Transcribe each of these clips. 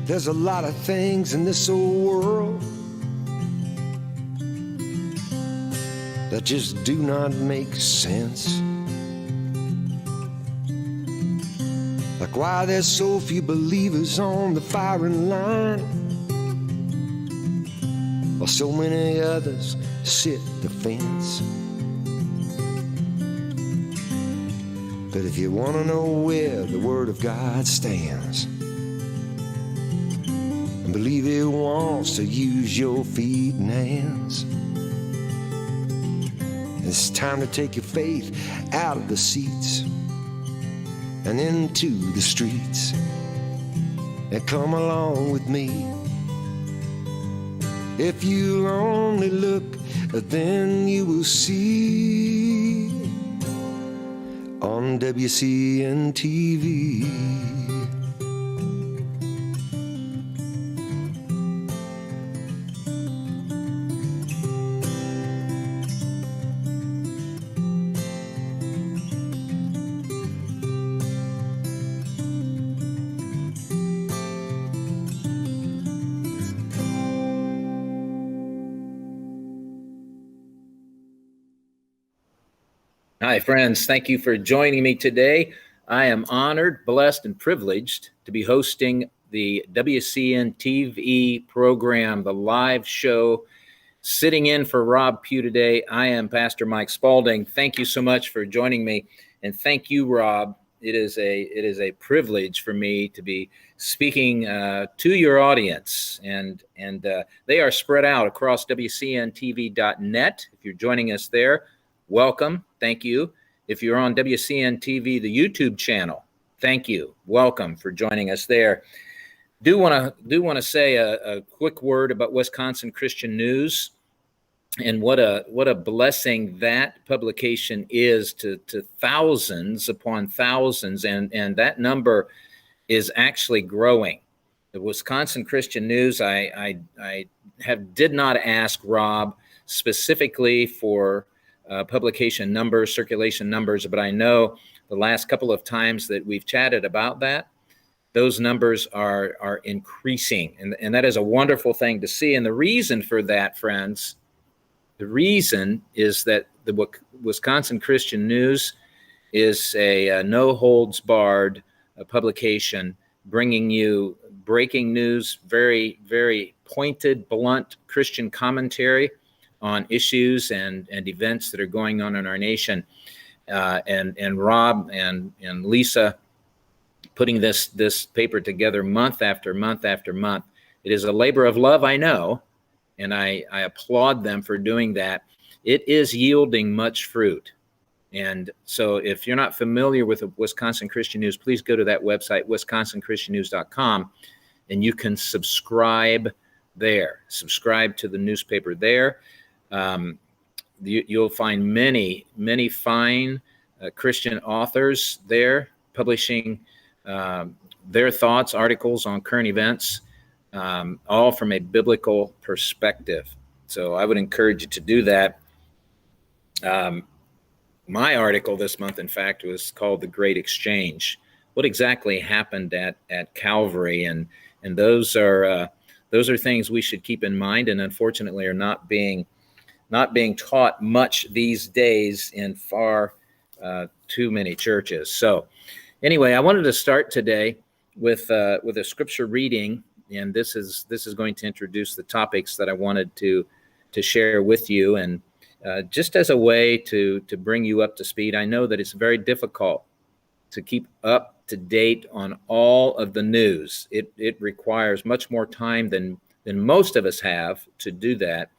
There's a lot of things in this old world that just do not make sense. Like why there's so few believers on the firing line, while so many others sit the fence. But if you want to know where the Word of God stands, and believe it wants to use your feet and hands, it's time to take your faith out of the seats and into the streets, and come along with me. If you only look, then you will see on WCN-TV. Hi, friends. Thank you for joining me today. I am honored, blessed, and privileged to be hosting the WCN-TV program, the live show. Sitting in for Rob Pugh today, I am Pastor Mike Spaulding. Thank you so much for joining me, and thank you, Rob. It is a privilege for me to be speaking to your audience, and they are spread out across WCNTV.net. If you're joining us there, welcome. Thank you. If you're on WCN-TV, the YouTube channel, thank you. Welcome for joining us there. Do want to say a quick word about Wisconsin Christian News and what a blessing that publication is to thousands upon thousands, and that number is actually growing. The Wisconsin Christian News, I did not ask Rob specifically for publication numbers, circulation numbers, but I know the last couple of times that we've chatted about that, those numbers are increasing, and that is a wonderful thing to see. And the reason for that, friends, the reason is that the Wisconsin Christian News is a no-holds-barred publication, bringing you breaking news, very, very pointed, blunt Christian commentary on issues and events that are going on in our nation, and Rob and Lisa putting this paper together month after month after month. It is a labor of love, I know, and I applaud them for doing that. It is yielding much fruit. And so if you're not familiar with the Wisconsin Christian News, please go to that website, wisconsinchristiannews.com, and you can subscribe there. Subscribe to the newspaper there. You'll find many, many fine Christian authors there publishing their thoughts, articles on current events, all from a biblical perspective. So I would encourage you to do that. My article this month, in fact, was called The Great Exchange. What exactly happened at Calvary? And those are things we should keep in mind, and unfortunately are not being taught much these days in far too many churches. So anyway, I wanted to start today with a scripture reading, and this is going to introduce the topics that I wanted to share with you, and just as a way to bring you up to speed. I know that it's very difficult to keep up to date on all of the news. It requires much more time than most of us have to do that.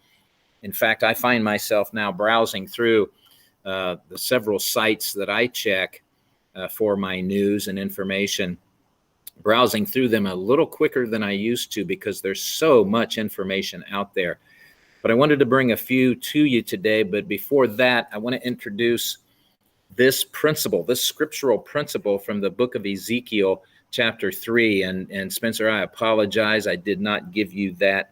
In fact, I find myself now browsing through the several sites that I check for my news and information, browsing through them a little quicker than I used to because there's so much information out there. But I wanted to bring a few to you today. But before that, I want to introduce this principle, this scriptural principle from the book of Ezekiel, chapter 3. And Spencer, I apologize. I did not give you that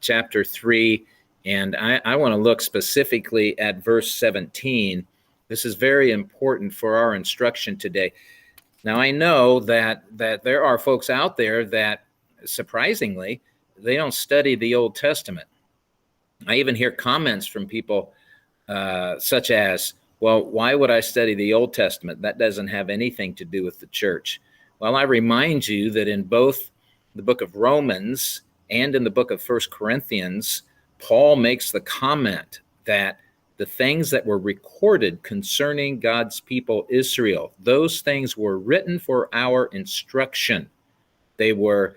chapter 3. And I want to look specifically at verse 17. This is very important for our instruction today. Now, I know that there are folks out there that surprisingly, they don't study the Old Testament. I even hear comments from people such as, well, why would I study the Old Testament? That doesn't have anything to do with the church. Well, I remind you that in both the book of Romans and in the book of 1 Corinthians, Paul makes the comment that the things that were recorded concerning God's people Israel, those things were written for our instruction. They were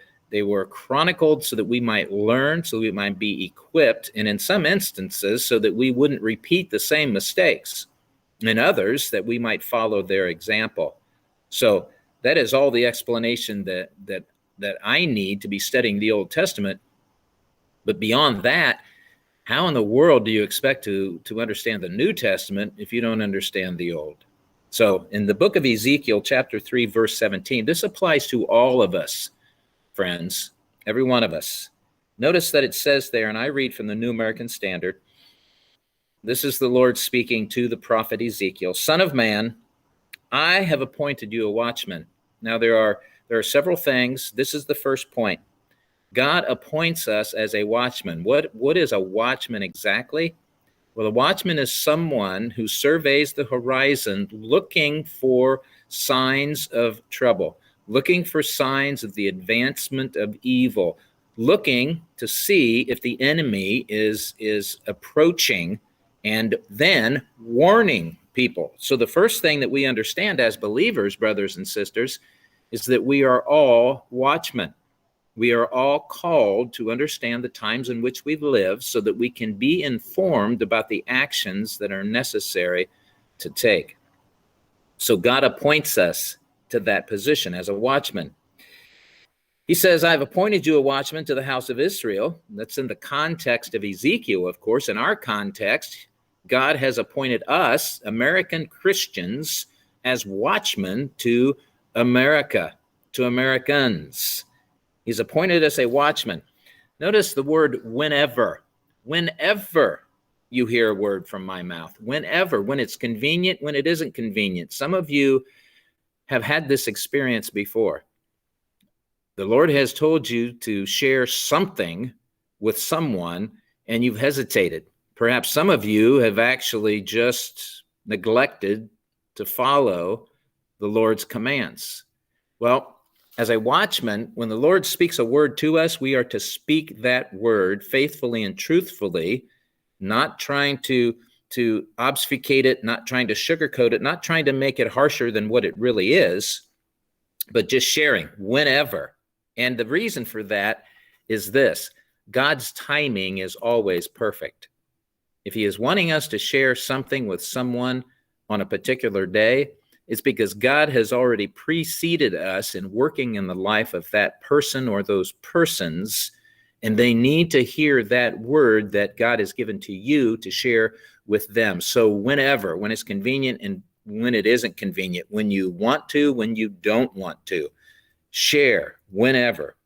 chronicled so that we might learn, so we might be equipped, and in some instances, so that we wouldn't repeat the same mistakes. In others, that we might follow their example. So that is all the explanation that I need to be studying the Old Testament. But beyond that, how in the world do you expect to understand the New Testament if you don't understand the Old? So in the book of Ezekiel, chapter 3, verse 17, this applies to all of us, friends, every one of us. Notice that it says there, and I read from the New American Standard, this is the Lord speaking to the prophet Ezekiel, "Son of man, I have appointed you a watchman." Now there are several things. This is the first point. God appoints us as a watchman. What is a watchman exactly? Well, a watchman is someone who surveys the horizon looking for signs of trouble, looking for signs of the advancement of evil, looking to see if the enemy is approaching, and then warning people. So the first thing that we understand as believers, brothers and sisters, is that we are all watchmen. We are all called to understand the times in which we live so that we can be informed about the actions that are necessary to take. So God appoints us to that position as a watchman. He says, "I've appointed you a watchman to the house of Israel." That's in the context of Ezekiel, of course. In our context, God has appointed us, American Christians, as watchmen to America, to Americans. He's appointed us a watchman. Notice the word whenever. Whenever you hear a word from my mouth. Whenever. When it's convenient, when it isn't convenient. Some of you have had this experience before. The Lord has told you to share something with someone, and you've hesitated. Perhaps some of you have actually just neglected to follow the Lord's commands. Well, as a watchman, when the Lord speaks a word to us, we are to speak that word faithfully and truthfully, not trying to obfuscate it, not trying to sugarcoat it, not trying to make it harsher than what it really is, but just sharing whenever. And the reason for that is this: God's timing is always perfect. If he is wanting us to share something with someone on a particular day, it's because God has already preceded us in working in the life of that person or those persons, and they need to hear that word that God has given to you to share with them. So whenever, when it's convenient and when it isn't convenient, when you want to, when you don't want to, share whenever.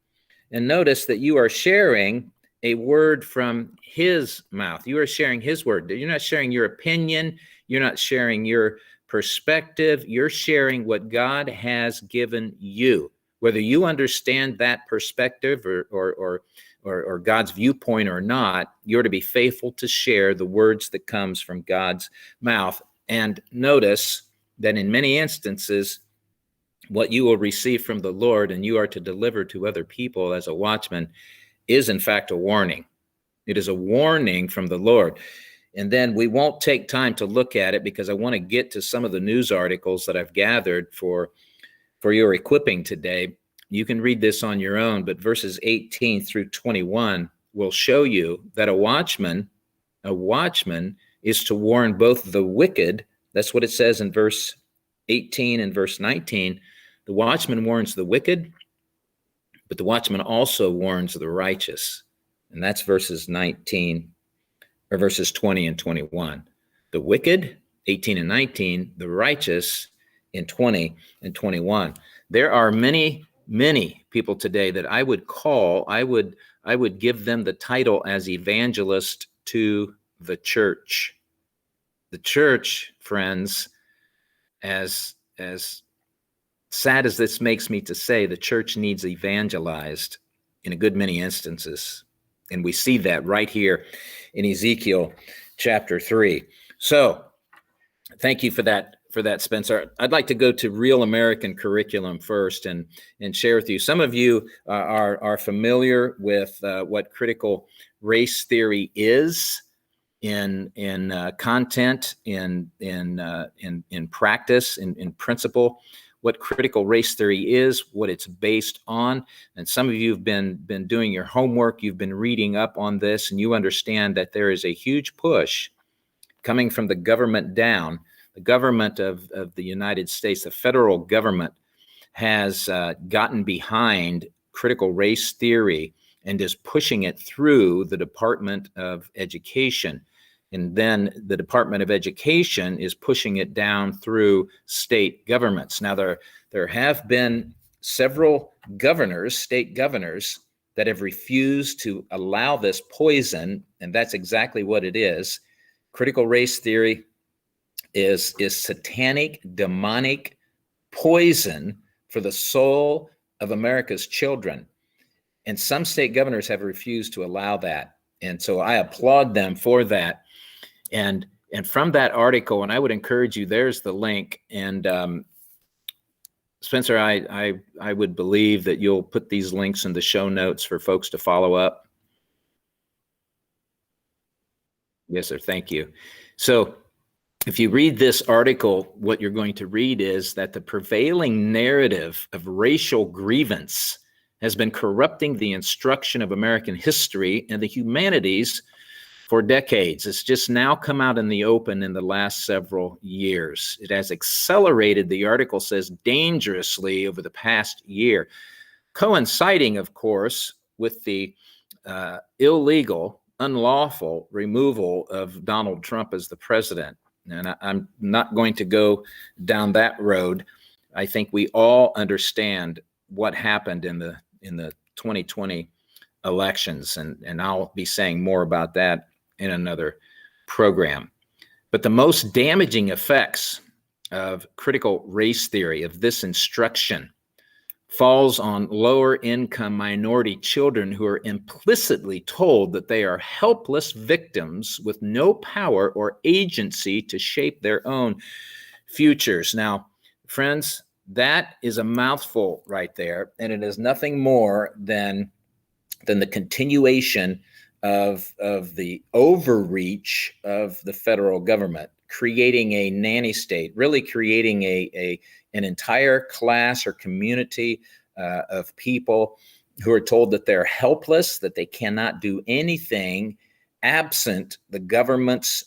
And notice that you are sharing a word from his mouth. You are sharing his word. You're not sharing your opinion. You're not sharing your perspective. You're sharing what God has given you. Whether you understand that perspective or God's viewpoint or not, you're to be faithful to share the words that comes from God's mouth. And notice that in many instances, what you will receive from the Lord and you are to deliver to other people as a watchman is in fact a warning. It is a warning from the Lord. And then we won't take time to look at it because I want to get to some of the news articles that I've gathered for your equipping today. You can read this on your own, but verses 18 through 21 will show you that a watchman is to warn both the wicked. That's what it says in verse 18 and verse 19. The watchman warns the wicked, but the watchman also warns the righteous. And that's verses 19 or verses 20 and 21. The wicked, 18 and 19, the righteous in 20 and 21. There are many people today that I would give them the title as evangelist to the church. The church, friends, as sad as this makes me to say, the church needs evangelized. in a good many instances. And we see that right here in Ezekiel chapter 3. So thank you for that, Spencer. I'd like to go to real American curriculum first and share with you. Some of you are familiar with what critical race theory is in content, in practice, in principle. What critical race theory is, what it's based on. And some of you have been doing your homework, you've been reading up on this, and you understand that there is a huge push coming from the government down. The government of the United States, the federal government, has gotten behind critical race theory and is pushing it through the Department of Education. And then the Department of Education is pushing it down through state governments. Now, there have been several governors, state governors, that have refused to allow this poison, and that's exactly what it is. Critical race theory is satanic, demonic poison for the soul of America's children. And some state governors have refused to allow that. And so I applaud them for that. And from that article, and I would encourage you, there's the link. And Spencer, I would believe that you'll put these links in the show notes for folks to follow up. Yes, sir. Thank you. So if you read this article, what you're going to read is that the prevailing narrative of racial grievance has been corrupting the instruction of American history and the humanities for decades. It's just now come out in the open in the last several years. It has accelerated, the article says, dangerously over the past year, coinciding, of course, with the illegal, unlawful removal of Donald Trump as the president. And I'm not going to go down that road. I think we all understand what happened in the 2020 elections, and I'll be saying more about that in another program. But the most damaging effects of critical race theory, of this instruction, falls on lower income minority children who are implicitly told that they are helpless victims with no power or agency to shape their own futures. Now, friends, that is a mouthful right there, and it is nothing more than the continuation of the overreach of the federal government, creating a nanny state, really creating an entire class or community of people who are told that they're helpless, that they cannot do anything absent the government's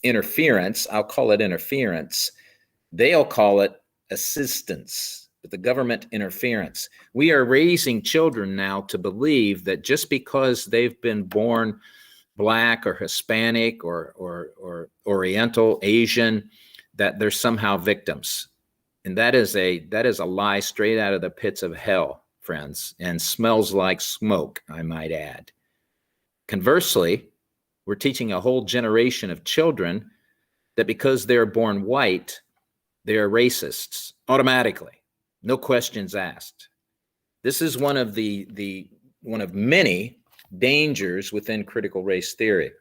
interference. I'll call it interference. They'll call it assistance. But the government interference. We are raising children now to believe that just because they've been born Black or Hispanic or Oriental, Asian, that they're somehow victims. And that is a lie straight out of the pits of hell, friends, and smells like smoke, I might add. Conversely, we're teaching a whole generation of children that because they're born white, they are racists automatically. No questions asked. This is one of many dangers within critical race theory,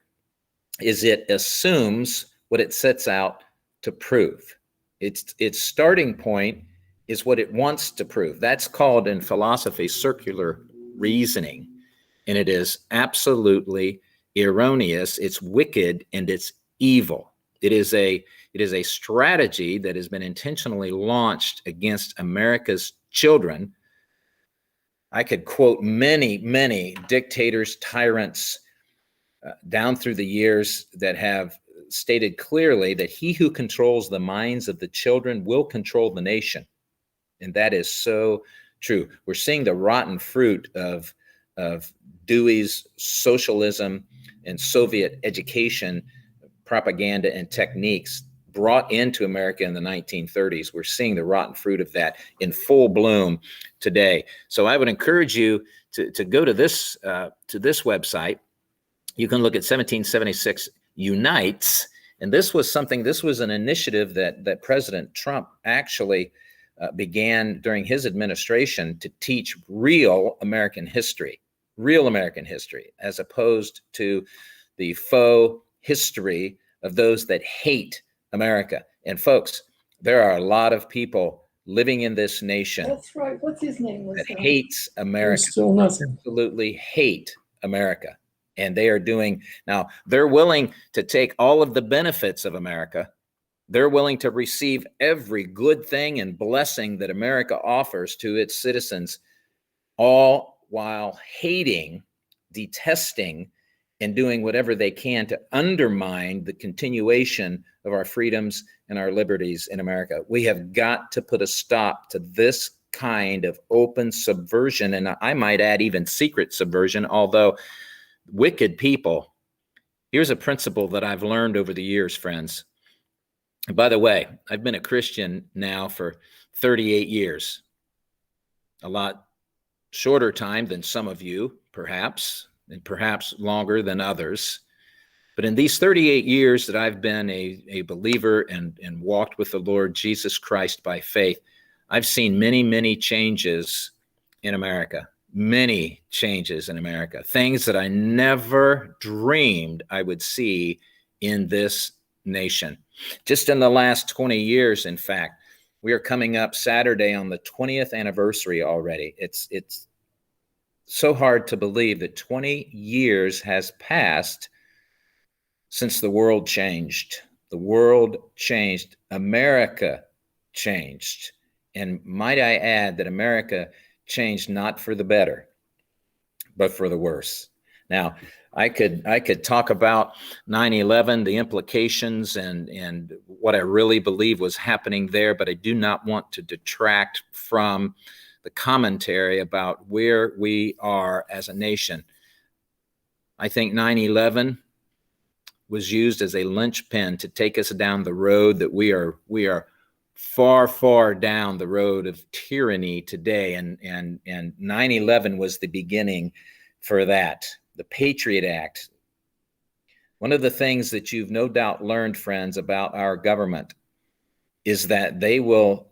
is it assumes what it sets out to prove. Its starting point is what it wants to prove. That's called in philosophy circular reasoning, and it is absolutely erroneous. It's wicked and it's evil. It is a strategy that has been intentionally launched against America's children. I could quote many, many dictators, tyrants down through the years that have stated clearly that he who controls the minds of the children will control the nation. And that is so true. We're seeing the rotten fruit of Dewey's socialism and Soviet education propaganda and techniques brought into America in the 1930s. We're seeing the rotten fruit of that in full bloom today. So I would encourage you to go to this website. You can look at 1776 Unites. And this was an initiative that President Trump actually began during his administration to teach real American history, as opposed to the faux history of those that hate America. And folks, there are a lot of people living in this nation. That's right. What's his name? That hates America. There's still nothing. Absolutely hate America. And they are now they're willing to take all of the benefits of America. They're willing to receive every good thing and blessing that America offers to its citizens, all while hating, detesting, and doing whatever they can to undermine the continuation of our freedoms and our liberties in America. We have got to put a stop to this kind of open subversion, and I might add even secret subversion, although wicked people. Here's a principle that I've learned over the years, friends. And by the way, I've been a Christian now for 38 years, a lot shorter time than some of you, perhaps, and perhaps longer than others. But in these 38 years that I've been a believer and walked with the Lord Jesus Christ by faith, I've seen many, many changes in America, things that I never dreamed I would see in this nation. Just in the last 20 years, in fact, we are coming up Saturday on the 20th anniversary already. It's so hard to believe that 20 years has passed since the world changed. The world changed. America changed. And might I add that America changed not for the better, but for the worse. Now, I could talk about 9/11, the implications and what I really believe was happening there, but I do not want to detract from the commentary about where we are as a nation. I think 9/11 was used as a linchpin to take us down the road that we are far, far down the road of tyranny today. And 9/11 was the beginning for that. The Patriot Act. One of the things that you've no doubt learned, friends, about our government is that they will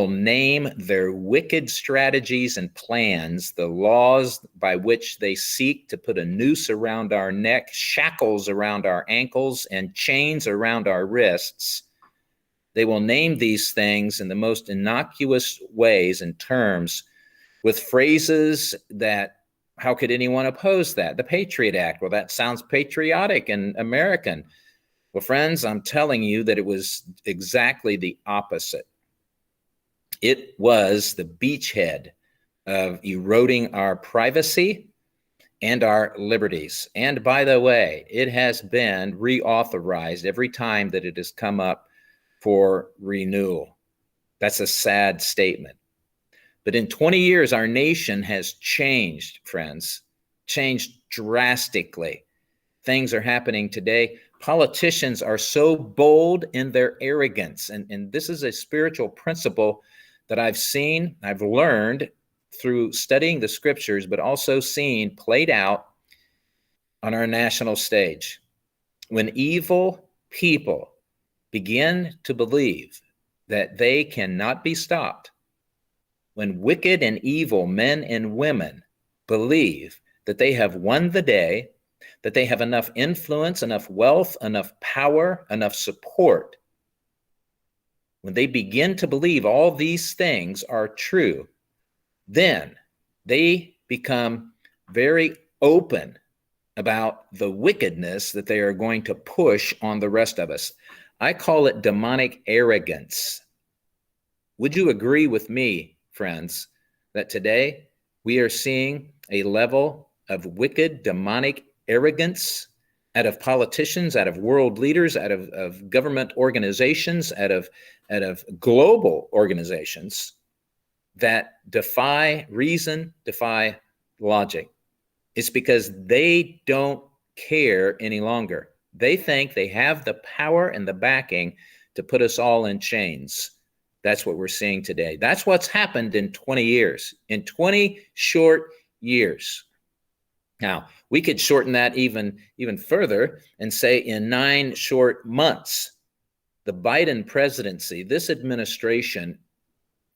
name their wicked strategies and plans, the laws by which they seek to put a noose around our neck, shackles around our ankles, and chains around our wrists. They will name these things in the most innocuous ways and terms with phrases that, how could anyone oppose that? The Patriot Act. Well, that sounds patriotic and American. Well, friends, I'm telling you that it was exactly the opposite. It was the beachhead of eroding our privacy and our liberties. And by the way, it has been reauthorized every time that it has come up for renewal. That's a sad statement. But in 20 years, our nation has changed, friends, changed drastically. Things are happening today. Politicians are so bold in their arrogance. And this is a spiritual principle that I've learned through studying the scriptures, but also seen played out on our national stage. When evil people begin to believe that they cannot be stopped, when wicked and evil men and women believe that they have won the day, that they have enough influence, enough wealth, enough power, enough support, when they begin to believe all these things are true, then they become very open about the wickedness that they are going to push on the rest of us. I call it demonic arrogance. Would you agree with me, friends, that today we are seeing a level of wicked, demonic arrogance out of politicians, out of world leaders, out of government organizations, out of global organizations that defy reason, defy logic? It's because they don't care any longer. They think they have the power and the backing to put us all in chains. That's what we're seeing today. That's what's happened in 20 years, in 20 short years. Now, we could shorten that even further and say in 9 short months, the Biden presidency, this administration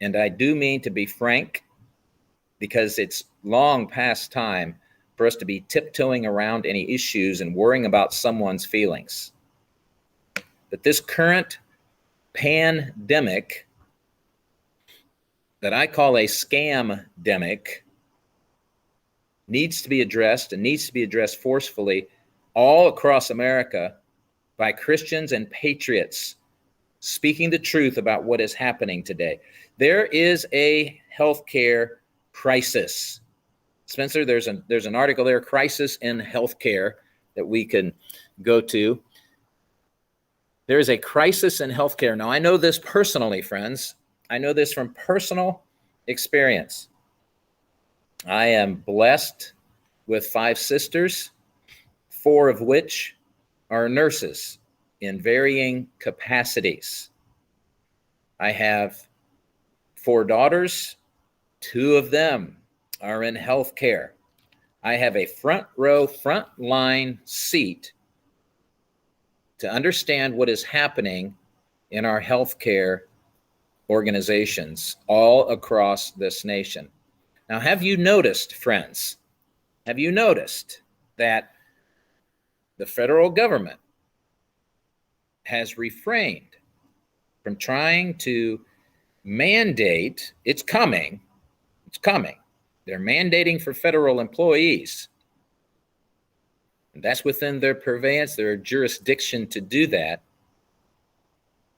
and I do mean to be frank because it's long past time for us to be tiptoeing around any issues and worrying about someone's feelings. But this current pandemic that I call a scam-demic needs to be addressed, and needs to be addressed forcefully all across America by Christians and patriots speaking the truth about what is happening today. There is a healthcare crisis. Spencer, there's an article there, Crisis in Healthcare, that we can go to. There is a crisis in healthcare. Now, I know this personally, friends. I know this from personal experience. I am blessed with 5 sisters, 4 of which are nurses in varying capacities. I have 4 daughters. 2 of them are in healthcare. I have a front line seat to understand what is happening in our healthcare organizations all across this nation. Now, have you noticed, friends, have you noticed that the federal government has refrained from trying to mandate? It's coming. They're mandating for federal employees. And that's within their purveyance, their jurisdiction to do that.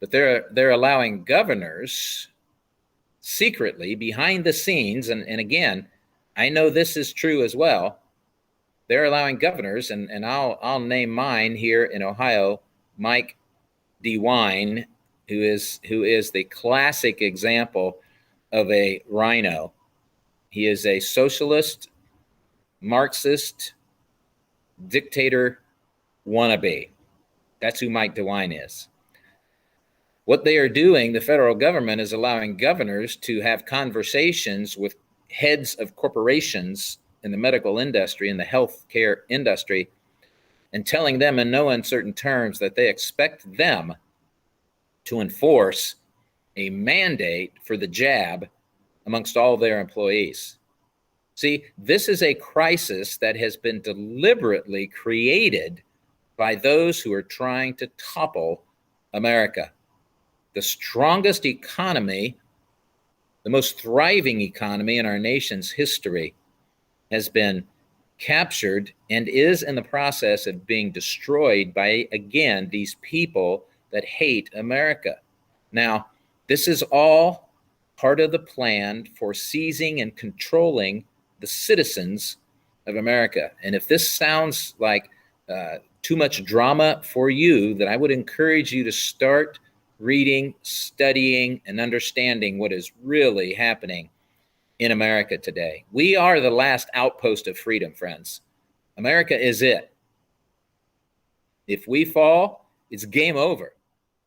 But they're allowing governors secretly behind the scenes, and again, I know this is true as well. They're allowing governors, and I'll name mine here in Ohio, Mike DeWine, who is the classic example of a rhino. He is a socialist, Marxist, dictator wannabe. That's who Mike DeWine is. What they are doing, the federal government is allowing governors to have conversations with heads of corporations in the medical industry, in the healthcare industry, and telling them in no uncertain terms that they expect them to enforce a mandate for the jab amongst all their employees. See, this is a crisis that has been deliberately created by those who are trying to topple America. The strongest economy, the most thriving economy in our nation's history, has been captured and is in the process of being destroyed by, again, these people that hate America. Now, this is all part of the plan for seizing and controlling the citizens of America. And if this sounds like too much drama for you, then I would encourage you to start reading, studying, and understanding what is really happening in America today. We are the last outpost of freedom, friends. America is it. If we fall, it's game over.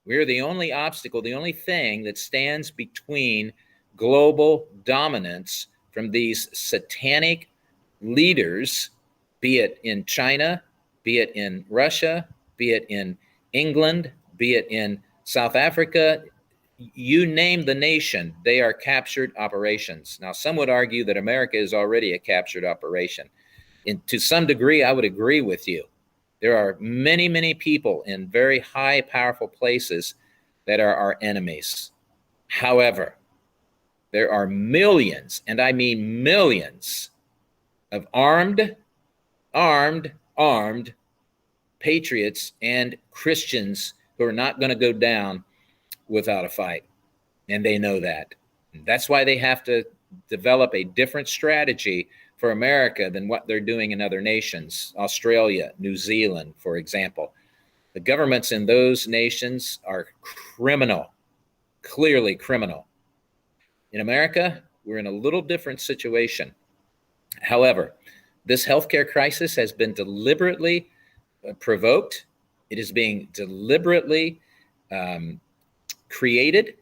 We're the only obstacle, the only thing that stands between global dominance from these satanic leaders, be it in China, be it in Russia, be it in England, be it in South Africa. You name the nation, they are captured operations. Now, some would argue that America is already a captured operation. And to some degree, I would agree with you. There are many, many people in very high, powerful places that are our enemies. However, there are millions, and I mean millions, of armed patriots and Christians who are not going to go down without a fight. And they know that. And that's why they have to develop a different strategy for America than what they're doing in other nations, Australia, New Zealand, for example. The governments in those nations are criminal, clearly criminal. In America, we're in a little different situation. However, this healthcare crisis has been deliberately provoked. It is being deliberately created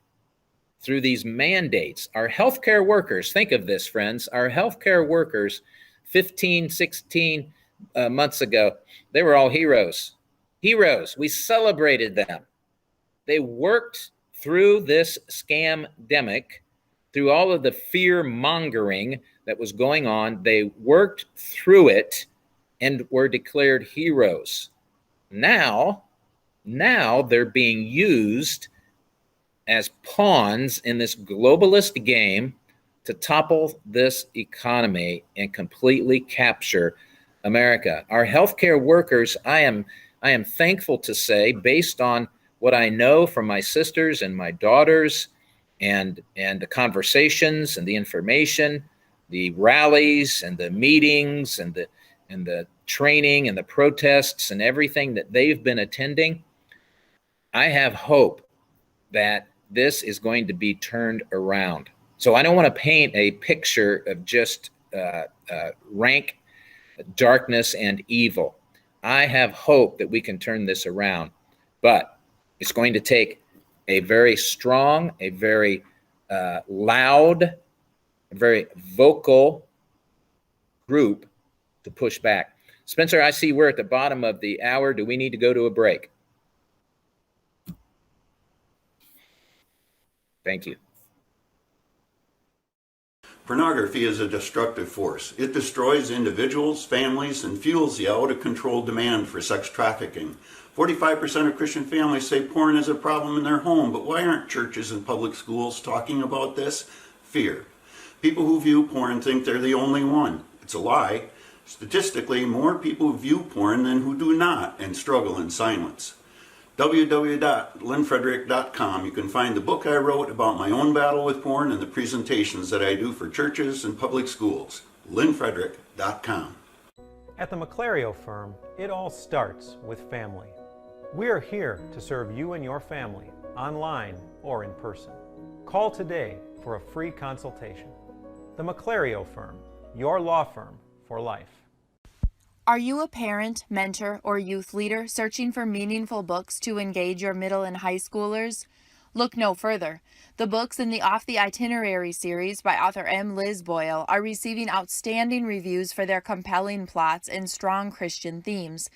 through these mandates. Our healthcare workers, think of this, friends, our healthcare workers 15, 16 months ago, they were all heroes. Heroes. We celebrated them. They worked through this scam-demic through all of the fear mongering that was going on. They worked through it and were declared heroes. Now they're being used as pawns in this globalist game to topple this economy and completely capture America. Our healthcare workers, I am thankful to say, based on what I know from my sisters and my daughters, and the conversations and the information, the rallies and the meetings and the training and the protests and everything that they've been attending, I have hope that this is going to be turned around. So I don't want to paint a picture of just rank darkness and evil. I have hope that we can turn this around, but it's going to take a very strong, a very loud, a very vocal group to push back. Spencer, I see we're at the bottom of the hour. Do we need to go to a break? Thank you. Pornography is a destructive force. It destroys individuals, families, and fuels the out-of-control demand for sex trafficking. 45% of Christian families say porn is a problem in their home, but why aren't churches and public schools talking about this? Fear. People who view porn think they're the only one. It's a lie. Statistically, more people view porn than who do not and struggle in silence. www.linfrederick.com. You can find the book I wrote about my own battle with porn and the presentations that I do for churches and public schools. linfrederick.com. At the McClario firm, it all starts with family. We are here to serve you and your family, online or in person. Call today for a free consultation. The McClario firm, your law firm for life. Are you a parent, mentor, or youth leader searching for meaningful books to engage your middle and high schoolers? Look no further. The books in the Off the Itinerary series by author M. Liz Boyle are receiving outstanding reviews for their compelling plots and strong Christian themes.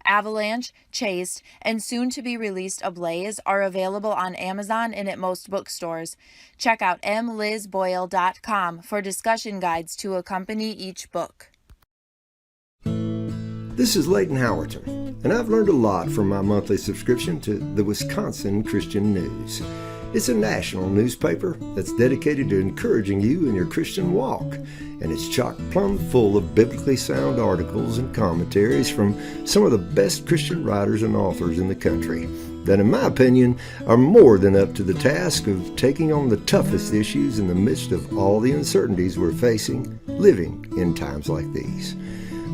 Avalanche, Chaste, and soon-to-be-released Ablaze are available on Amazon and at most bookstores. Check out mlizboyle.com for discussion guides to accompany each book. This is Leighton Howerton, and I've learned a lot from my monthly subscription to the Wisconsin Christian News. It's a national newspaper that's dedicated to encouraging you in your Christian walk, and it's chock-plumb full of biblically sound articles and commentaries from some of the best Christian writers and authors in the country that, in my opinion, are more than up to the task of taking on the toughest issues in the midst of all the uncertainties we're facing living in times like these.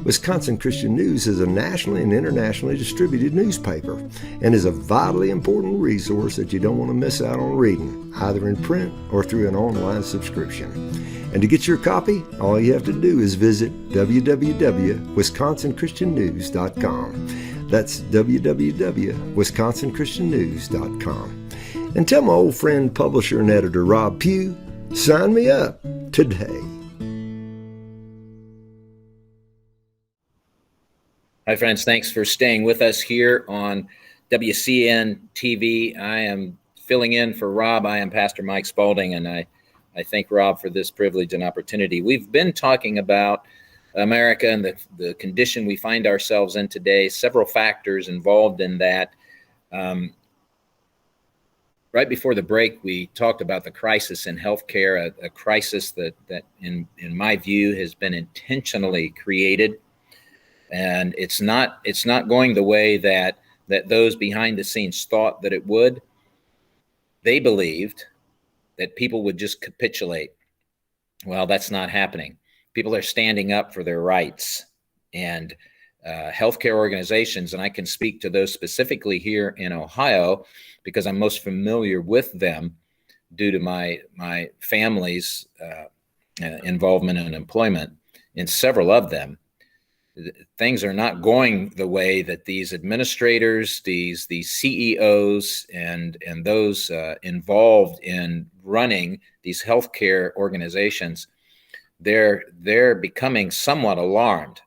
Wisconsin Christian News is a nationally and internationally distributed newspaper and is a vitally important resource that you don't want to miss out on reading, either in print or through an online subscription. And to get your copy, all you have to do is visit www.wisconsinchristiannews.com. That's www.wisconsinchristiannews.com. And tell my old friend, publisher, and editor Rob Pugh, sign me up today. Hi, friends. Thanks for staying with us here on WCN-TV. I am filling in for Rob. I am Pastor Mike Spaulding, and I thank Rob for this privilege and opportunity. We've been talking about America and the condition we find ourselves in today, several factors involved in that. Right before the break, we talked about the crisis in healthcare, a crisis that in my view has been intentionally created. And it's not going the way that those behind the scenes thought that it would. They believed that people would just capitulate. Well, that's not happening. People are standing up for their rights, and healthcare organizations, and I can speak to those specifically here in Ohio because I'm most familiar with them due to my family's involvement and employment in several of them. Things are not going the way that these administrators, these CEOs, and those involved in running these healthcare organizations, they're becoming somewhat alarmed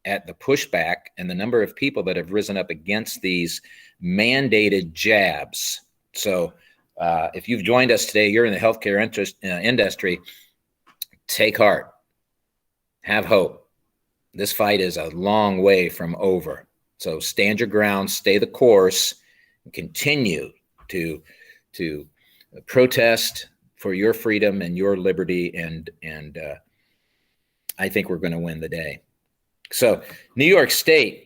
at the pushback and the number of people that have risen up against these mandated jabs. So If you've joined us today, you're in the healthcare industry, take heart, have hope. This fight is a long way from over. So stand your ground, stay the course, and continue to protest for your freedom and your liberty. And I think we're going to win the day. So New York State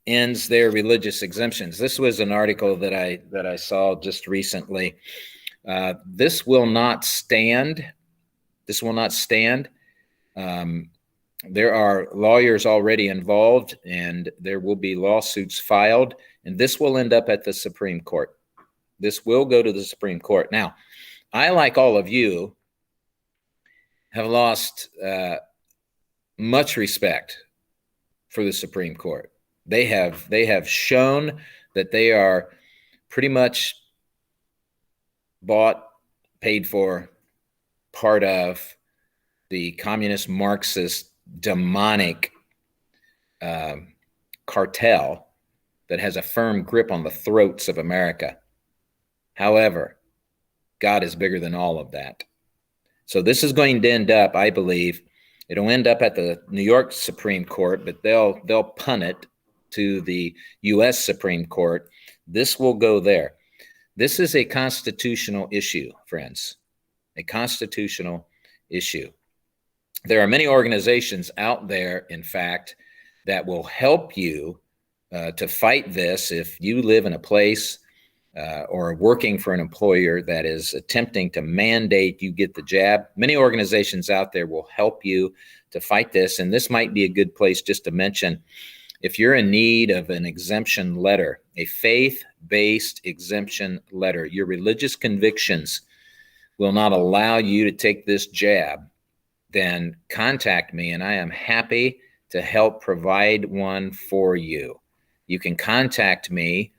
ends their religious exemptions. This was an article that I saw just recently. This will not stand. This will not stand. There are lawyers already involved, and there will be lawsuits filed, and this will end up at the Supreme Court. This will go to the Supreme Court. Now, I, like all of you, have lost much respect for the Supreme Court. They have shown that they are pretty much bought, paid for, part of the communist Marxist demonic cartel that has a firm grip on the throats of America. However, God is bigger than all of that. So this is going to end up, I believe, it'll end up at the New York Supreme Court, but they'll punt it to the U.S. Supreme Court. This will go there. This is a constitutional issue, friends, a constitutional issue. There are many organizations out there, in fact, that will help you to fight this if you live in a place or working for an employer that is attempting to mandate you get the jab. Many organizations out there will help you to fight this, and this might be a good place just to mention, if you're in need of an exemption letter, a faith-based exemption letter, your religious convictions will not allow you to take this jab, then contact me, and I am happy to help provide one for you. You can contact me,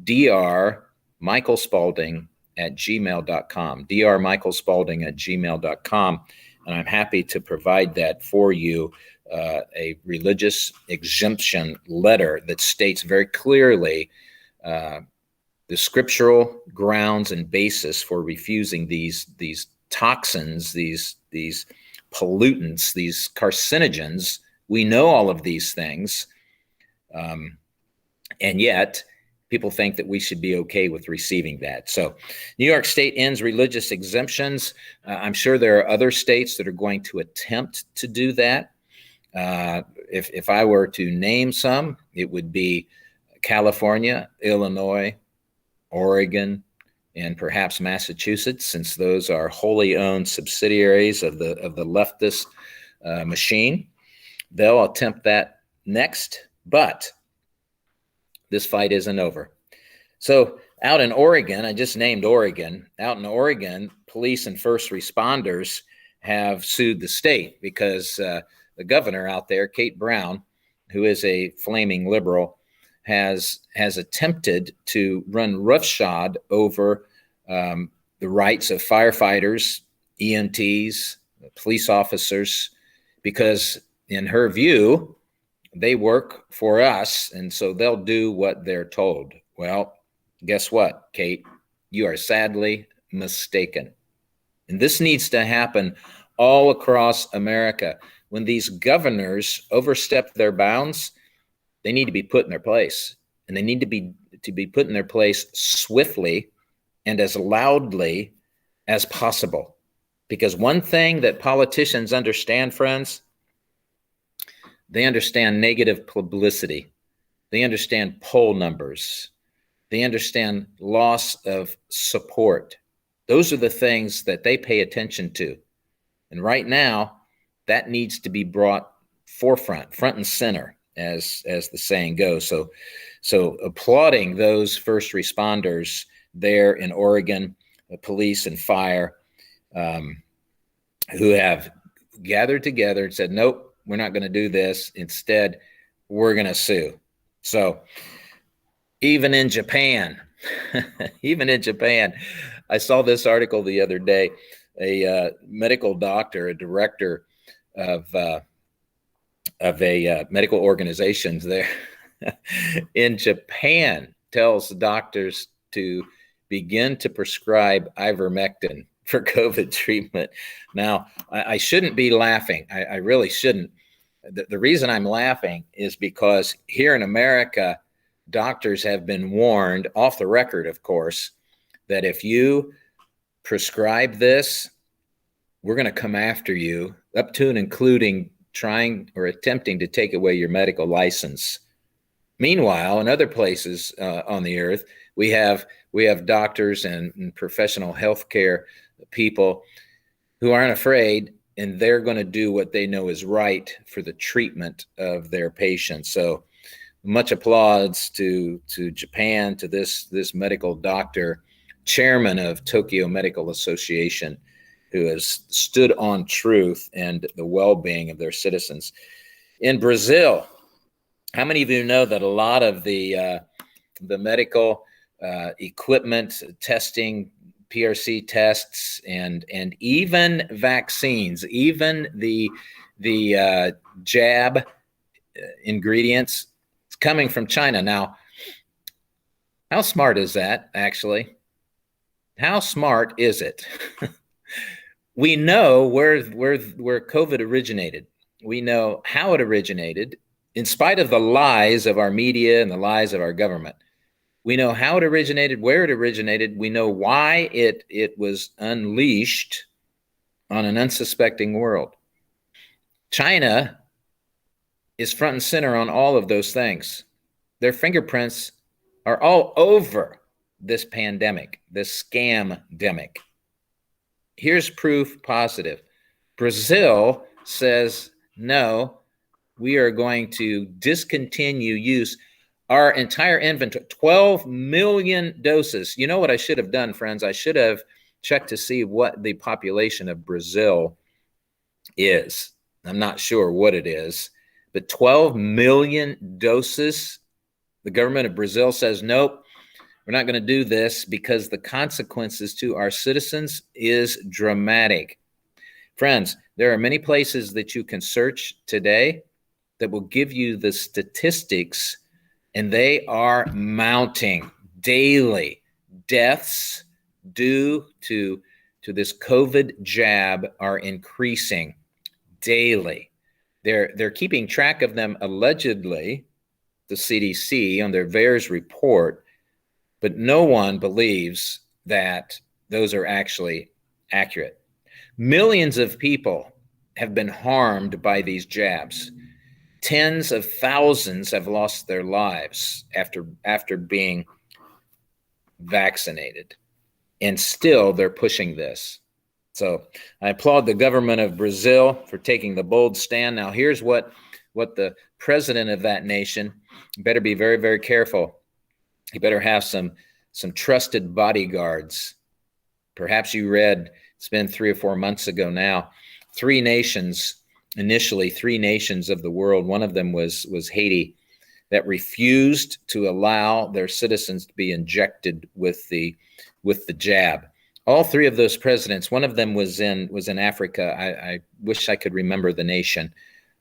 drmichaelspaulding@gmail.com, drmichaelspaulding@gmail.com, and I'm happy to provide that for you, a religious exemption letter that states very clearly the scriptural grounds and basis for refusing these toxins, these pollutants, these carcinogens. We know all of these things, and yet people think that we should be okay with receiving that. So New York State ends religious exemptions. I'm sure there are other states that are going to attempt to do that. If I were to name some, it would be California, Illinois, Oregon, and perhaps Massachusetts, since those are wholly owned subsidiaries of the leftist machine. They'll attempt that next, but this fight isn't over. So out in Oregon, I just named Oregon. Out in Oregon, police and first responders have sued the state because the governor out there, Kate Brown, who is a flaming liberal, has attempted to run roughshod over the rights of firefighters, EMTs, police officers, because in her view, they work for us, and so they'll do what they're told. Well, guess what, Kate? You are sadly mistaken. And this needs to happen all across America. When these governors overstep their bounds, they need to be put in their place, and they need to be put in their place swiftly and as loudly as possible. Because one thing that politicians understand, friends, they understand negative publicity. They understand poll numbers. They understand loss of support. Those are the things that they pay attention to. And right now, that needs to be brought front and center, as the saying goes. So applauding those first responders there in Oregon, the police and fire, who have gathered together and said, nope, we're not going to do this. Instead, we're going to sue. So even in Japan, I saw this article the other day, a medical doctor, a director of a medical organization there in Japan tells doctors to begin to prescribe ivermectin for COVID treatment. Now, I shouldn't be laughing. I really shouldn't. The reason I'm laughing is because here in America, doctors have been warned, off the record, of course, that if you prescribe this, we're going to come after you, up to and including trying or attempting to take away your medical license. Meanwhile, in other places on the earth, we have doctors and professional healthcare people who aren't afraid, and they're going to do what they know is right for the treatment of their patients. So much applause to Japan, to this medical doctor, chairman of Tokyo Medical Association, who has stood on truth and the well-being of their citizens. In Brazil, how many of you know that a lot of the medical equipment, testing, PRC tests, and even vaccines, even the jab ingredients, it's coming from China. Now, how smart is that, actually? How smart is it? We know where COVID originated. We know how it originated, in spite of the lies of our media and the lies of our government. We know how it originated, where it originated. We know why it was unleashed on an unsuspecting world. China is front and center on all of those things. Their fingerprints are all over this pandemic, this scam-demic. Here's proof positive. Brazil says, no, we are going to discontinue use. Our entire inventory, 12 million doses. You know what I should have done, friends? I should have checked to see what the population of Brazil is. I'm not sure what it is, but 12 million doses. The government of Brazil says, nope, we're not going to do this because the consequences to our citizens is dramatic. Friends, there are many places that you can search today that will give you the statistics, and they are mounting daily. Deaths due to this COVID jab are increasing daily. They're keeping track of them allegedly, the CDC, on their VAERS report, but no one believes that those are actually accurate. Millions of people have been harmed by these jabs. Tens of thousands have lost their lives after being vaccinated, and still they're pushing this. So I applaud the government of Brazil for taking the bold stand. Now here's what the president of that nation better be very, very careful. He better have some trusted bodyguards. Perhaps you read, it's been 3 or 4 months ago now, three nations of the world, one of them was Haiti, that refused to allow their citizens to be injected with the jab. All three of those presidents, one of them was in Africa. I wish I could remember the nation.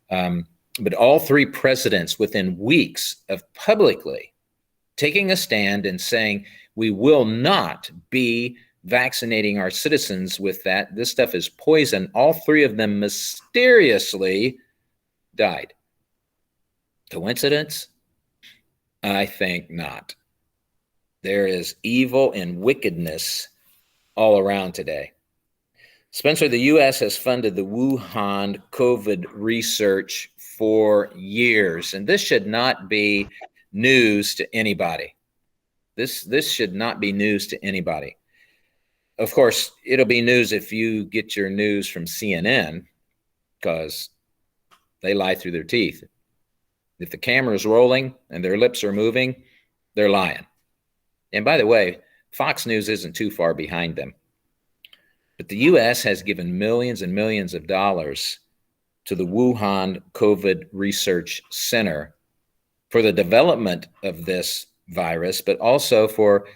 But all three presidents, within weeks of publicly taking a stand and saying, we will not be vaccinating our citizens with that. This stuff is poison. All three of them mysteriously died. Coincidence? I think not. There is evil and wickedness all around today. Spencer, the U.S. has funded the Wuhan COVID research for years, and this should not be news to anybody. This should not be news to anybody. Of course, it'll be news if you get your news from CNN, because they lie through their teeth. If the camera's rolling and their lips are moving, they're lying. And by the way, Fox News isn't too far behind them. But the U.S. has given millions and millions of dollars to the Wuhan COVID Research Center for the development of this virus, but also for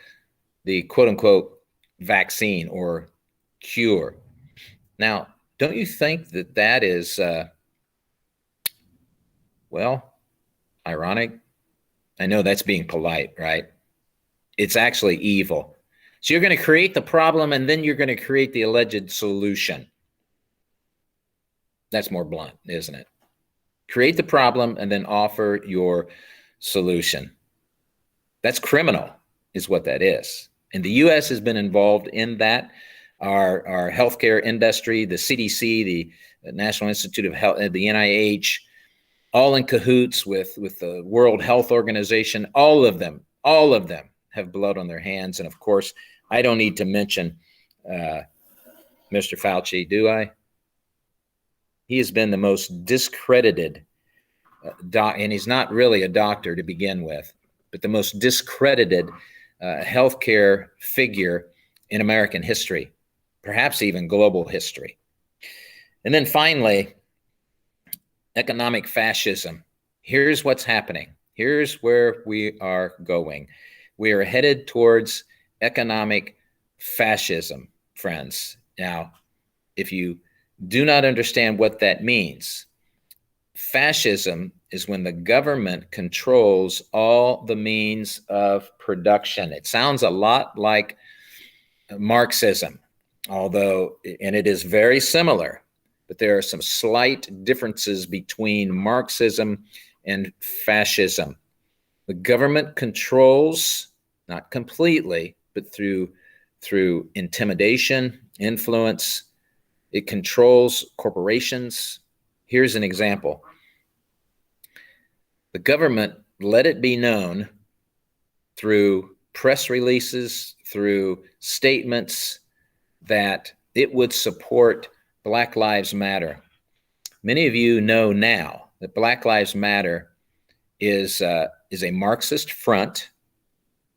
the quote-unquote vaccine or cure. Now, don't you think that is, ironic? I know that's being polite, right? It's actually evil. So you're going to create the problem, and then you're going to create the alleged solution. That's more blunt, isn't it? Create the problem and then offer your solution. That's criminal, is what that is. And the U.S. has been involved in that. Our healthcare industry, the CDC, the National Institute of Health, the NIH, all in cahoots with the World Health Organization. All of them have blood on their hands. And of course, I don't need to mention Mr. Fauci, do I? He has been the most discredited and he's not really a doctor to begin with, but the most discredited healthcare figure in American history, perhaps even global history. And then finally, economic fascism. Here's what's happening. Here's where we are going. We are headed towards economic fascism, friends. Now, if you do not understand what that means, fascism is when the government controls all the means of production. It sounds a lot like Marxism, although, and it is very similar, but there are some slight differences between Marxism and fascism. The government controls, not completely, but through intimidation, influence, it controls corporations. Here's an example. The government let it be known through press releases, through statements, that it would support Black Lives Matter. Many of you know now that Black Lives Matter is a Marxist front.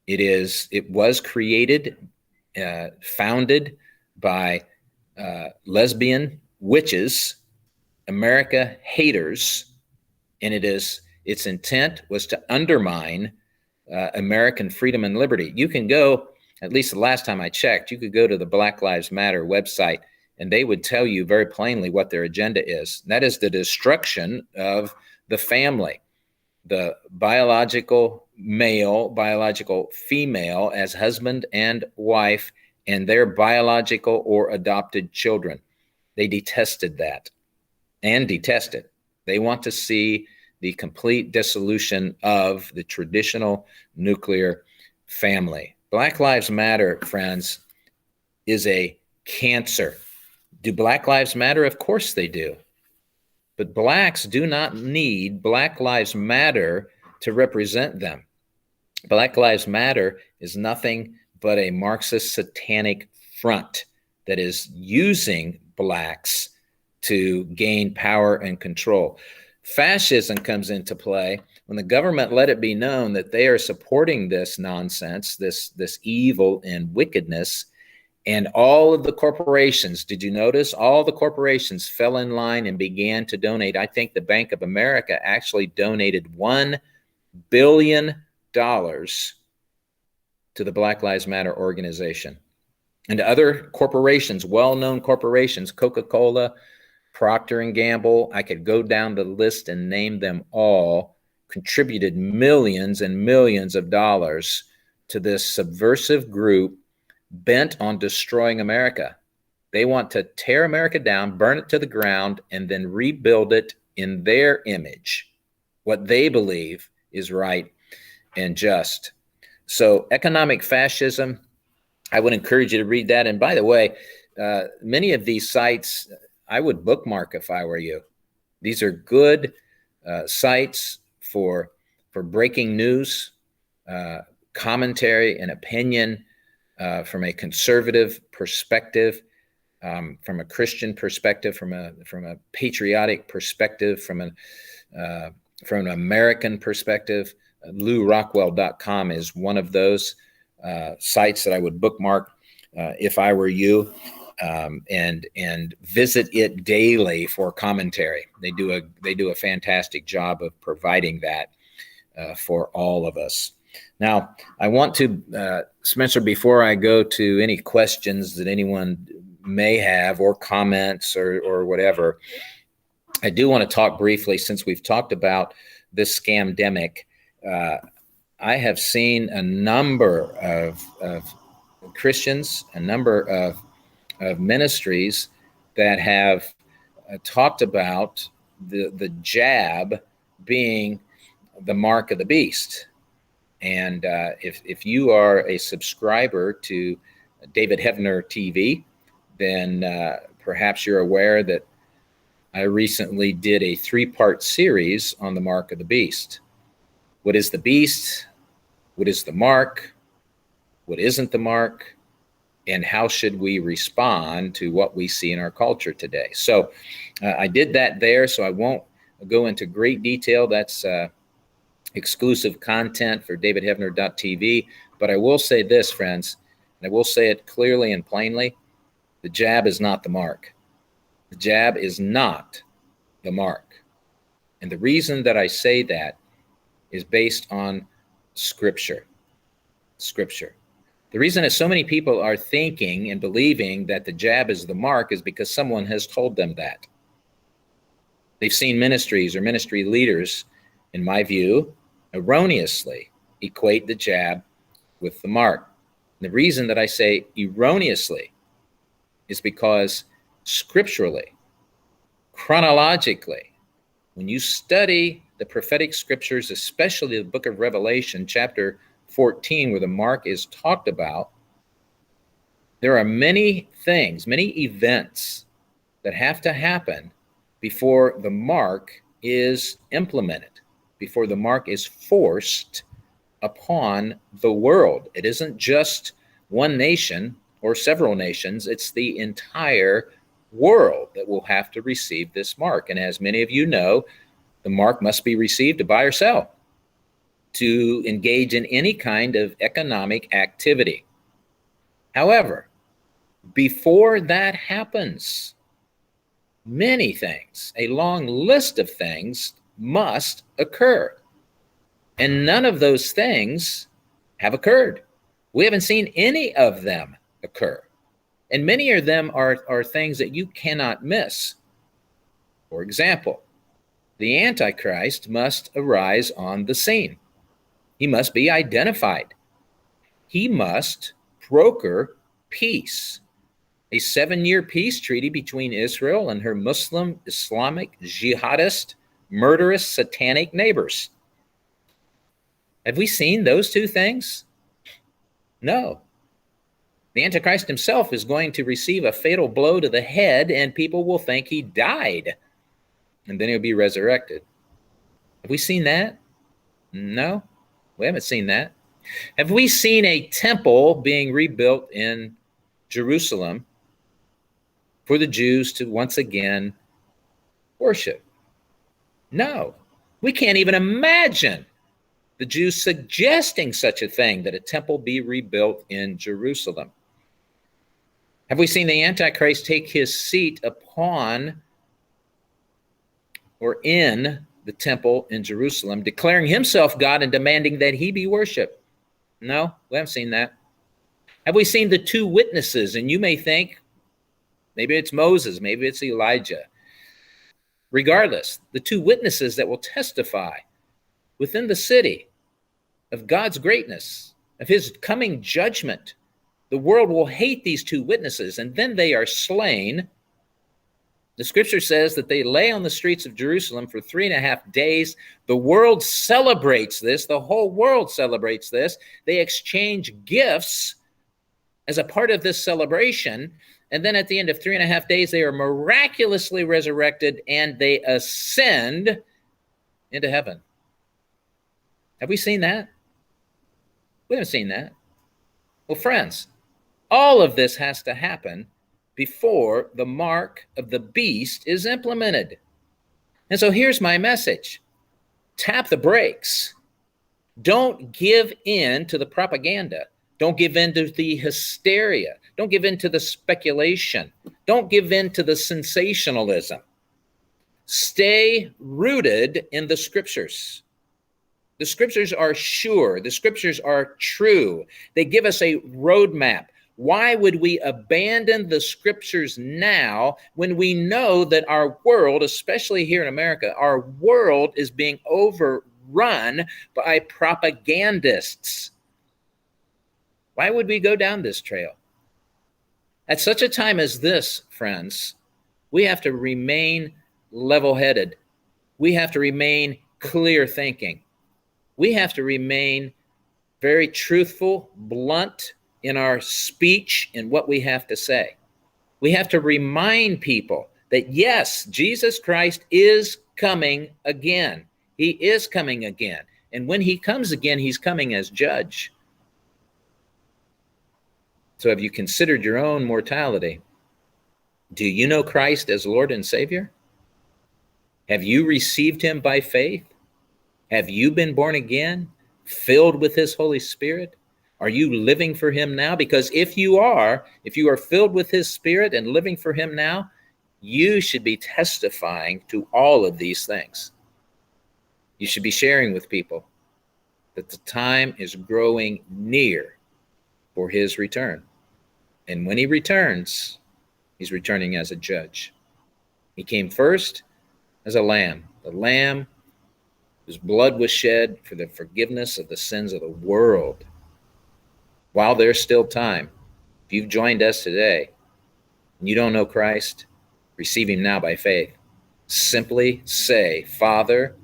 It was created, founded by lesbian witches, America haters, and its intent was to undermine American freedom and liberty. You can go, at least the last time I checked, you could go to the Black Lives Matter website and they would tell you very plainly what their agenda is. And that is the destruction of the family, the biological male, biological female as husband and wife, and their biological or adopted children. They detested that and detest it. They want to see the complete dissolution of the traditional nuclear family. Black Lives Matter, friends, is a cancer. Do Black Lives Matter? Of course they do. But blacks do not need Black Lives Matter to represent them. Black Lives Matter is nothing but a Marxist satanic front that is using blacks to gain power and control. Fascism comes into play when the government let it be known that they are supporting this nonsense, this evil and wickedness, and all of the corporations, did you notice? All the corporations fell in line and began to donate. I think the Bank of America actually donated $1 billion to the Black Lives Matter organization. And other corporations, well-known corporations, Coca-Cola, Procter & Gamble, I could go down the list and name them all, contributed millions and millions of dollars to this subversive group bent on destroying America. They want to tear America down, burn it to the ground, and then rebuild it in their image, what they believe is right and just. So economic fascism, I would encourage you to read that. And by the way, many of these sites, I would bookmark if I were you. These are good sites for breaking news, commentary and opinion from a conservative perspective, from a Christian perspective, from a patriotic perspective, from an American perspective. LouRockwell.com is one of those sites that I would bookmark if I were you. And visit it daily for commentary. They do a fantastic job of providing that for all of us. Now, I want to, Spencer, before I go to any questions that anyone may have or comments or whatever, I do want to talk briefly, since we've talked about this scamdemic. I have seen a number of Christians, a number of ministries that have talked about the jab being the mark of the beast. And if you are a subscriber to David Hebner TV, then perhaps you're aware that I recently did a 3-part series on the mark of the beast. What is the beast? What is the mark? What isn't the mark? And how should we respond to what we see in our culture today? So I did that there, so I won't go into great detail. That's exclusive content for davidhebner.tv. But I will say this, friends, and I will say it clearly and plainly: the jab is not the mark. The jab is not the mark. And the reason that I say that is based on Scripture. Scripture. The reason that so many people are thinking and believing that the jab is the mark is because someone has told them that. They've seen ministries or ministry leaders, in my view, erroneously equate the jab with the mark. And the reason that I say erroneously is because scripturally, chronologically, when you study the prophetic scriptures, especially the book of Revelation, chapter 14, where the mark is talked about, there are many things, many events that have to happen before the mark is implemented, before the mark is forced upon the world. It isn't just one nation or several nations, it's the entire world that will have to receive this mark. And as many of you know, the mark must be received to buy or sell, to engage in any kind of economic activity. However, before that happens, many things, a long list of things must occur. And none of those things have occurred. We haven't seen any of them occur. And many of them are things that you cannot miss. For example, the Antichrist must arise on the scene. He must be identified. He must broker peace, a 7-year peace treaty between Israel and her Muslim, Islamic, jihadist, murderous, satanic neighbors. Have we seen those two things? No. The Antichrist himself is going to receive a fatal blow to the head, and people will think he died, and then he'll be resurrected. Have we seen that? No, we haven't seen that. Have we seen a temple being rebuilt in Jerusalem for the Jews to once again worship? No, we can't even imagine the Jews suggesting such a thing, that a temple be rebuilt in Jerusalem. Have we seen the Antichrist take his seat upon or in the temple in Jerusalem, declaring himself God and demanding that he be worshiped? No, we haven't seen that. Have we seen the two witnesses? And you may think, maybe it's Moses, maybe it's Elijah. Regardless, the two witnesses that will testify within the city of God's greatness, of his coming judgment. The world will hate these two witnesses, and then they are slain. The scripture says that they lay on the streets of Jerusalem for 3.5 days. The world celebrates this. The whole world celebrates this. They exchange gifts as a part of this celebration. And then at the end of 3.5 days, they are miraculously resurrected and they ascend into heaven. Have we seen that? We haven't seen that. Well, friends, all of this has to happen before the mark of the beast is implemented. And so here's my message. Tap the brakes. Don't give in to the propaganda. Don't give in to the hysteria. Don't give in to the speculation. Don't give in to the sensationalism. Stay rooted in the scriptures. The scriptures are sure. The scriptures are true. They give us a roadmap. Why would we abandon the scriptures now when we know that our world, especially here in America, our world is being overrun by propagandists? Why would we go down this trail? At such a time as this, friends, we have to remain level-headed. We have to remain clear thinking. We have to remain very truthful, blunt in our speech and what we have to say. We have to remind people that, yes, Jesus Christ is coming again. He is coming again. And when he comes again, he's coming as judge. So have you considered your own mortality? Do you know Christ as Lord and Savior? Have you received him by faith? Have you been born again, filled with his Holy Spirit? Are you living for him now? Because if you are filled with his Spirit and living for him now, you should be testifying to all of these things. You should be sharing with people that the time is growing near for his return. And when he returns, he's returning as a judge. He came first as a lamb, the lamb whose blood was shed for the forgiveness of the sins of the world. While there's still time, if you've joined us today and you don't know Christ, receive him now by faith. Simply say, Father,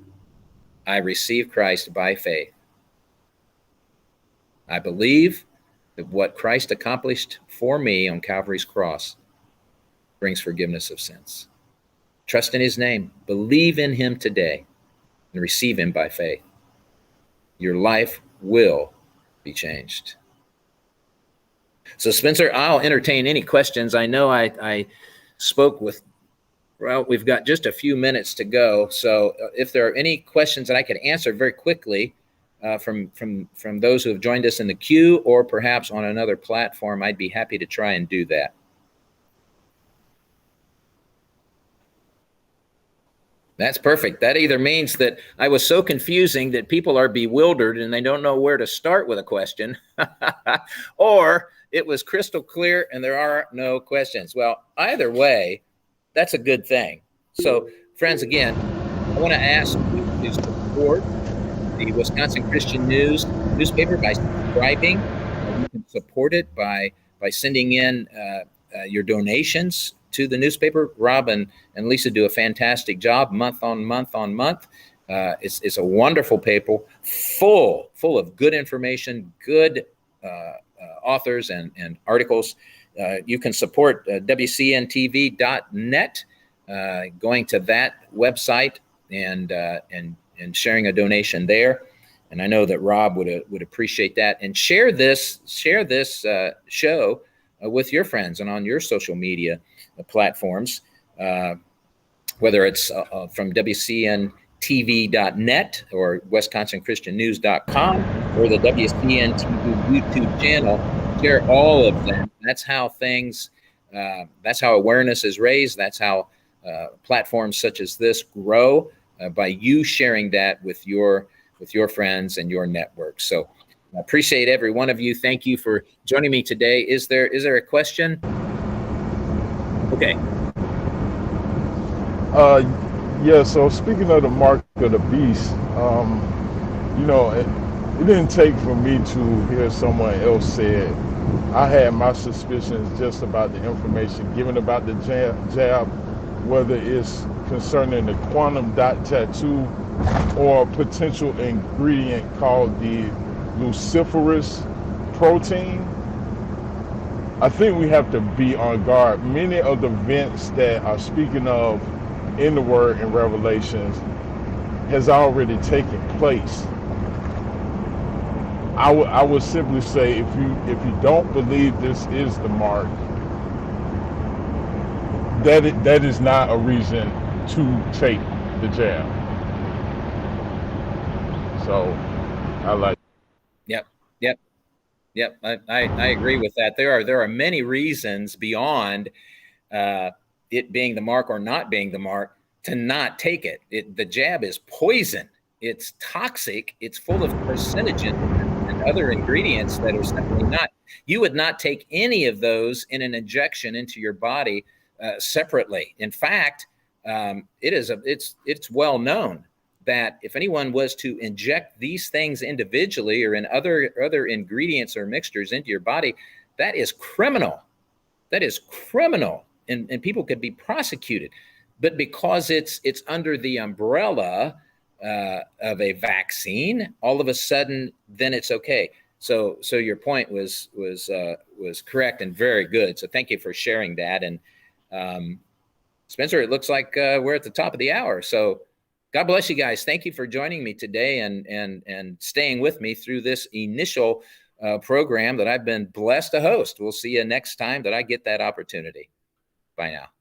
I receive Christ by faith. I believe that what Christ accomplished for me on Calvary's cross brings forgiveness of sins. Trust in his name. Believe in him today and receive him by faith. Your life will be changed. So, Spencer, I'll entertain any questions. I know I spoke with, well, we've got just a few minutes to go. So if there are any questions that I could answer very quickly from those who have joined us in the queue or perhaps on another platform, I'd be happy to try and do that. That's perfect. That either means that I was so confusing that people are bewildered and they don't know where to start with a question, or it was crystal clear and there are no questions. Well, either way, that's a good thing. So, friends, again, I want to ask you to support the Wisconsin Christian News newspaper by subscribing. You can support it by sending in your donations to the newspaper. Rob and Lisa do a fantastic job month on month on month. It's a wonderful paper, full of good information, good authors and articles. You can support WCN-TV.net, going to that website and sharing a donation there. And I know that Rob would appreciate that. And share this show with your friends and on your social media platforms, whether it's from WCN-TV.net or WisconsinChristianNews.com or the WCN-TV YouTube channel. Share all of them. That's how that's how awareness is raised. That's how platforms such as this grow, by you sharing that with your friends and your network. So I appreciate every one of you. Thank you for joining me today. Is there a question? Okay. Yeah, so speaking of the mark of the beast, it didn't take for me to hear someone else say it. I had my suspicions just about the information given about the jab, whether it's concerning the quantum dot tattoo or a potential ingredient called the luciferase protein. I think we have to be on guard. Many of the events that are speaking of in the Word in Revelations has already taken place. I would simply say, if you don't believe this is the mark, that is not a reason to take the jab. So I like. Yep. I agree with that. There are many reasons beyond it being the mark or not being the mark to not take it. The jab is poison. It's toxic. It's full of carcinogen and other ingredients that are simply not. You would not take any of those in an injection into your body separately. In fact, it's well known that if anyone was to inject these things individually or in other ingredients or mixtures into your body, that is criminal. That is criminal, and people could be prosecuted. But because it's under the umbrella of a vaccine, all of a sudden, then it's okay. So your point was correct and very good. So thank you for sharing that. And Spencer, it looks like we're at the top of the hour. So God bless you guys. Thank you for joining me today and staying with me through this initial program that I've been blessed to host. We'll see you next time that I get that opportunity. Bye now.